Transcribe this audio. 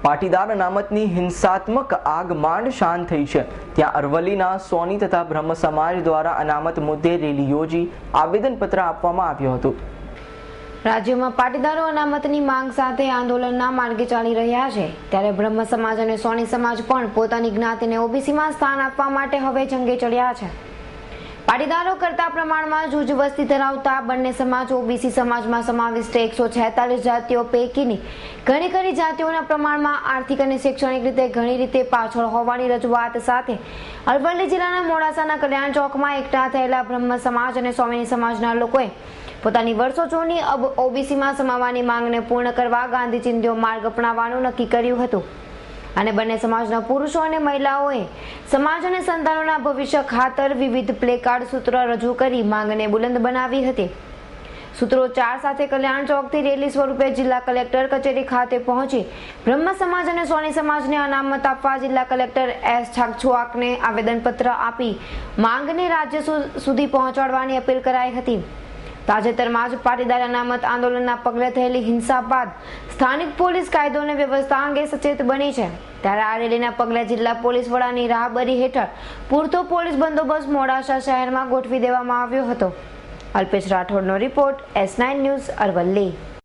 પાટીદાર અનામતની હિંસાત્મક આગ માંડ શાંત થઈ છે, ત્યાં અરવલ્લીના સોની તથા બ્રહ્મ સમાજ દ્વારા અનામત મુદ્દે રેલી યોજી આવેદનપત્ર આપવામાં આવ્યું હતું. રાજ્યમાં પાટીદારો અનામતની માંગ સાથે આંદોલનના માર્ગે ચાલી રહ્યા છે, ત્યારે બ્રહ્મ સમાજ અને સોની સમાજ પણ પોતાની જ્ઞાતિને ઓબીસીમાં સ્થાન આપવા માટે હવે જંગે ચડ્યા છે. પાટીદારો કરતા પ્રમાણમાં જૂજ વસ્તી ધરાવતા બંને સમાજ ઓબીસી સમાજમાં સમાવિષ્ટ 146 જાતિઓ પૈકીની ઘણી જાતિઓના પ્રમાણમાં આર્થિક અને શૈક્ષણિક રીતે ઘણી રીતે પાછળ હોવાની રજૂઆત સાથે અરવલ્લી જિલ્લાના મોડાસાના કલ્યાણ ચોકમાં એકઠા થયેલા બ્રહ્મ સમાજ અને સોની સમાજના લોકોએ પોતાની વર્ષો જૂની ઓબીસીમાં સમાવવાની માંગને પૂર્ણ કરવા ગાંધી ચિંધ્યો માર્ગ અપનાવવાનું નક્કી કર્યું હતું. અને બંને સમાજના પુરુષો અને મહિલાઓએ સમાજ અને સંતાનોના ભવિષ્ય ખાતર વિવિધ પ્લેકાર્ડ સૂત્ર રજૂ કરી માંગને બુલંદ બનાવી હતી. સૂત્રોચ્ચાર સાથે કલ્યાણ ચોકથી રેલી સ્વરૂપે જિલ્લા કલેક્ટર કચેરી ખાતે પહોંચી બ્રહ્મ સમાજ અને સોની સમાજને અનામત આપવા જિલ્લા કલેક્ટર એસ છાગછુઆકને આવેદનપત્ર આપી માંગને રાજ્ય સુધી પહોંચાડવાની અપીલ કરાઈ હતી. તાજેતરમાં જ પાટીદાર અનામત આંદોલનના પગલે થયેલી હિંસા બાદ સ્થાનિક પોલીસ કાયદો અને વ્યવસ્થા અંગે સચેત બની છે, ત્યારે આ રેલીના પગલે જિલ્લા પોલીસ વડાની રાહબરી હેઠળ પૂરતો પોલીસ બંદોબસ્ત મોડાસા શહેરમાં ગોઠવી દેવામાં આવ્યો હતો. અલ્પેશ રાઠોડનો રિપોર્ટ, S9 ન્યૂઝ, અરવલ્લી.